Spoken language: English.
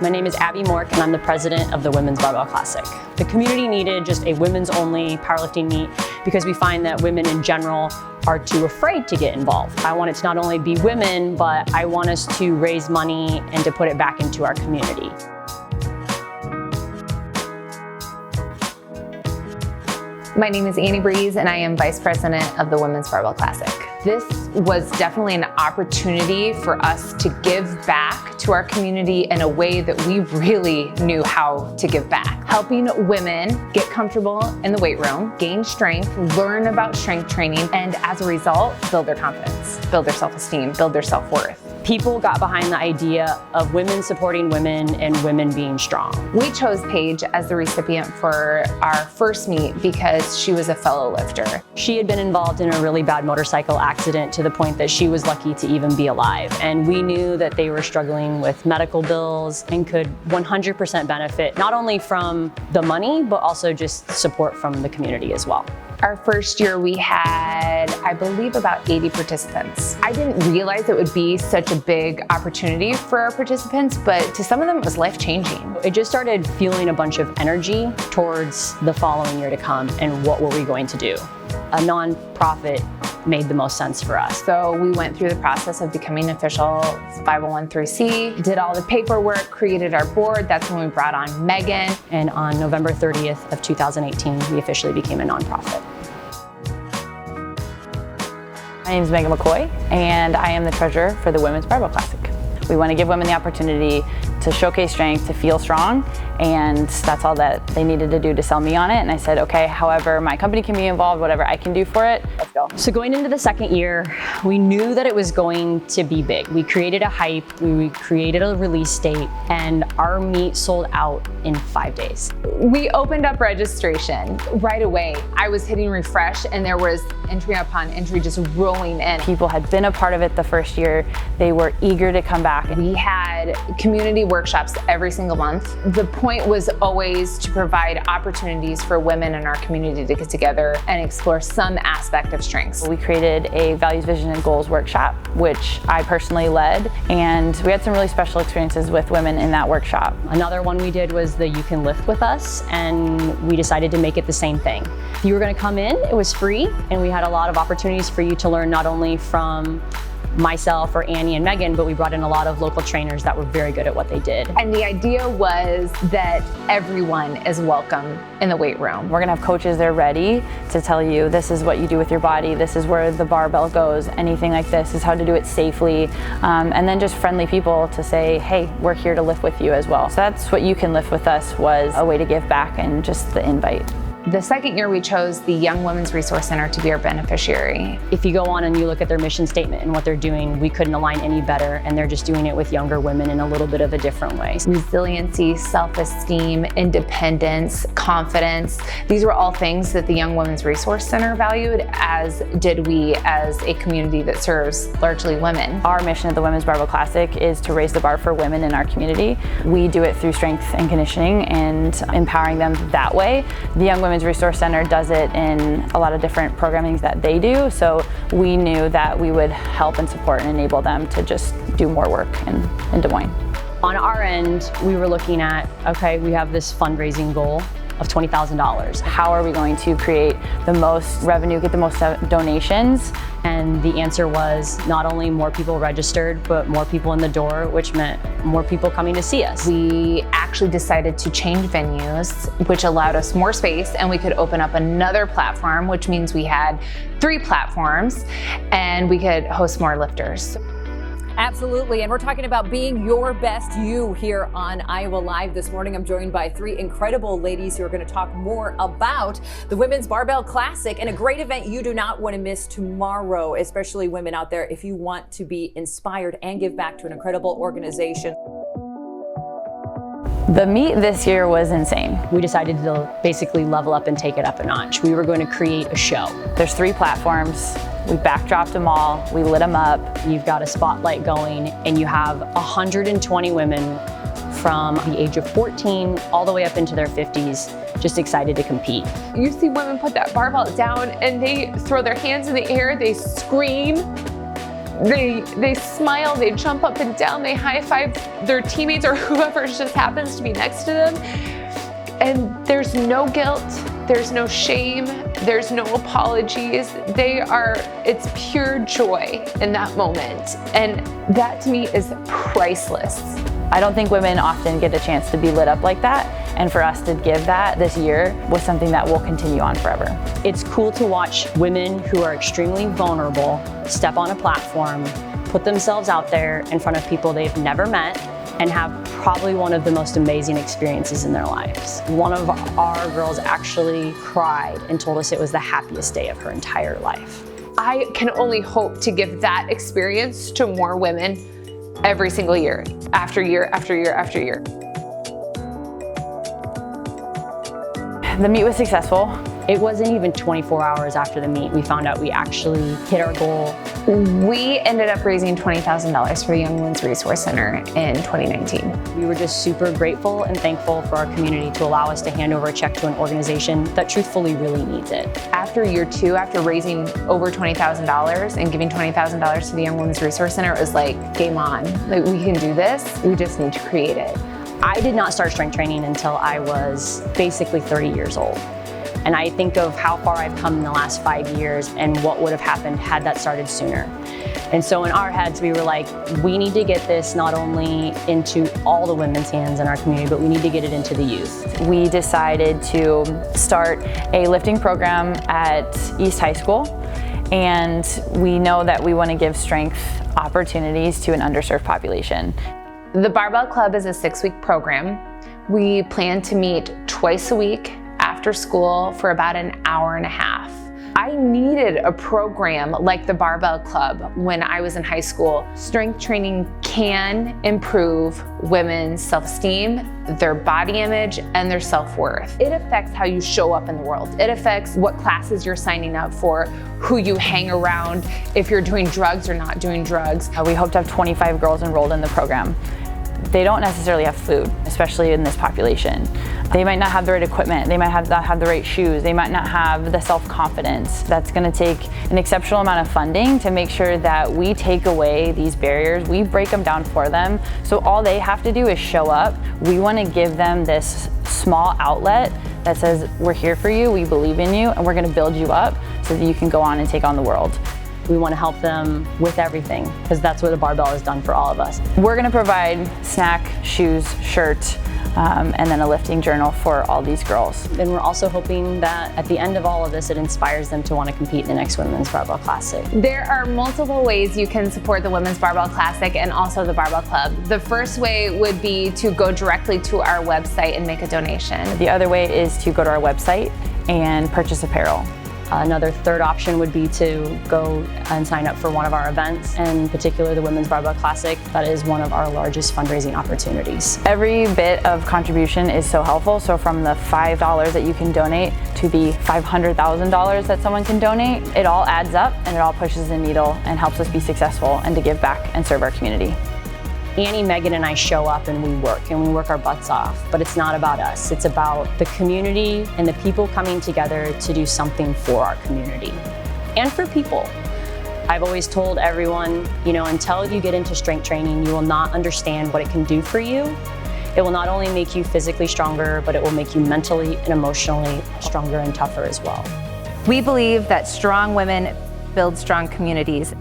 My name is Abby Mork, and I'm the president of the Women's Barbell Classic. The community needed just a women's-only powerlifting meet because we find that women in general are too afraid to get involved. I want it to not only be women, but I want us to raise money and to put it back into our community. My name is Annie Breeze, and I am Vice President of the Women's Barbell Classic. This was definitely an opportunity for us to give back to our community in a way that we really knew how to give back. Helping women get comfortable in the weight room, gain strength, learn about strength training, and as a result, build their confidence, build their self-esteem, build their self-worth. People got behind the idea of women supporting women and women being strong. We chose Paige as the recipient for our first meet because she was a fellow lifter. She had been involved in a really bad motorcycle accident to the point that she was lucky to even be alive. And we knew that they were struggling with medical bills and could 100% benefit not only from the money, but also just support from the community as well. Our first year we had, I believe, about 80 participants. I didn't realize it would be such a big opportunity for our participants, but to some of them it was life-changing. It just started fueling a bunch of energy towards the following year to come and what were we going to do. A nonprofit made the most sense for us. So we went through the process of becoming official 501(c), did all the paperwork, created our board. That's when we brought on Megan. And on November 30th of 2018, we officially became a nonprofit. My name is Megan McCoy, and I am the treasurer for the Women's Barbell Classic. We want to give women the opportunity to showcase strength, to feel strong, and that's all that they needed to do to sell me on it. And I said, okay, however my company can be involved, whatever I can do for it, let's go. So going into the second year, we knew that it was going to be big. We created a hype, we created a release date, and our meet sold out in 5 days. We opened up registration right away. I was hitting refresh and there was entry upon entry just rolling in. People had been a part of it the first year. They were eager to come back. We had community workshops every single month. The point was always to provide opportunities for women in our community to get together and explore some aspect of strengths. We created a values, vision, and goals workshop, which I personally led, and we had some really special experiences with women in that workshop. Another one we did was the You Can Lift with Us, and we decided to make it the same thing. If you were going to come in, it was free, and we had a lot of opportunities for you to learn not only from myself or Annie and Megan, but we brought in a lot of local trainers that were very good at what they did. And the idea was that everyone is welcome in the weight room. We're gonna have coaches there ready to tell you this is what you do with your body, this is where the barbell goes, anything like this is how to do it safely, and then just friendly people to say, hey, we're here to lift with you as well. So that's what You Can Lift with Us was, a way to give back and just the invite. The second year we chose the Young Women's Resource Center to be our beneficiary. If you go on and you look at their mission statement and what they're doing, we couldn't align any better, and they're just doing it with younger women in a little bit of a different way. Resiliency, self-esteem, independence, confidence. These were all things that the Young Women's Resource Center valued, as did we as a community that serves largely women. Our mission at the Women's Barbell Classic is to raise the bar for women in our community. We do it through strength and conditioning and empowering them that way. The Young Women's Resource Center does it in a lot of different programmings that they do, so we knew that we would help and support and enable them to just do more work in Des Moines. On our end, we were looking at, okay, we have this fundraising goal of $20,000. How are we going to create the most revenue, get the most donations? And the answer was not only more people registered, but more people in the door, which meant more people coming to see us. We actually decided to change venues, which allowed us more space, and we could open up another platform, which means we had 3 platforms and we could host more lifters. Absolutely, and we're talking about being your best you here on Iowa Live this morning. I'm joined by 3 incredible ladies who are going to talk more about the Women's Barbell Classic, and a great event you do not want to miss tomorrow, especially women out there, if you want to be inspired and give back to an incredible organization. The meet this year was insane. We decided to basically level up and take it up a notch. We were going to create a show. There's 3 platforms. We backdropped them all, we lit them up. You've got a spotlight going, and you have 120 women from the age of 14 all the way up into their 50s, just excited to compete. You see women put that barbell down and they throw their hands in the air, they scream. They smile, they jump up and down, they high five their teammates or whoever just happens to be next to them. And there's no guilt, there's no shame, there's no apologies. It's pure joy in that moment. And that to me is priceless. I don't think women often get a chance to be lit up like that, and for us to give that this year was something that will continue on forever. It's cool to watch women who are extremely vulnerable step on a platform, put themselves out there in front of people they've never met, and have probably one of the most amazing experiences in their lives. One of our girls actually cried and told us it was the happiest day of her entire life. I can only hope to give that experience to more women every single year, after year, after year, after year. The meet was successful. It wasn't even 24 hours after the meet we found out we actually hit our goal. We ended up raising $20,000 for the Young Women's Resource Center in 2019. We were just super grateful and thankful for our community to allow us to hand over a check to an organization that truthfully really needs it. After year 2, after raising over $20,000 and giving $20,000 to the Young Women's Resource Center, it was like, game on. Like, we can do this, we just need to create it. I did not start strength training until I was basically 30 years old. And I think of how far I've come in the last 5 years and what would have happened had that started sooner. And so in our heads, we were like, we need to get this not only into all the women's hands in our community, but we need to get it into the youth. We decided to start a lifting program at East High School, and we know that we want to give strength opportunities to an underserved population. The Barbell Club is a 6-week program. We plan to meet twice a week after school for about an hour and a half. I needed a program like the Barbell Club when I was in high school. Strength training can improve women's self-esteem, their body image, and their self-worth. It affects how you show up in the world. It affects what classes you're signing up for, who you hang around, if you're doing drugs or not doing drugs. We hope to have 25 girls enrolled in the program. They don't necessarily have food, especially in this population. They might not have the right equipment, they might not have the right shoes, they might not have the self-confidence. That's gonna take an exceptional amount of funding to make sure that we take away these barriers, we break them down for them, so all they have to do is show up. We wanna give them this small outlet that says, we're here for you, we believe in you, and we're gonna build you up so that you can go on and take on the world. We want to help them with everything, because that's what the Barbell has done for all of us. We're going to provide snack, shoes, shirt, and then a lifting journal for all these girls. And we're also hoping that at the end of all of this, it inspires them to want to compete in the next Women's Barbell Classic. There are multiple ways you can support the Women's Barbell Classic and also the Barbell Club. The first way would be to go directly to our website and make a donation. The other way is to go to our website and purchase apparel. Another third option would be to go and sign up for one of our events, and in particular the Women's Barbell Classic. That is one of our largest fundraising opportunities. Every bit of contribution is so helpful. So from the $5 that you can donate to the $500,000 that someone can donate, it all adds up and it all pushes the needle and helps us be successful and to give back and serve our community. Annie, Megan, and I show up and we work our butts off, but it's not about us. It's about the community and the people coming together to do something for our community and for people. I've always told everyone, until you get into strength training, you will not understand what it can do for you. It will not only make you physically stronger, but it will make you mentally and emotionally stronger and tougher as well. We believe that strong women build strong communities.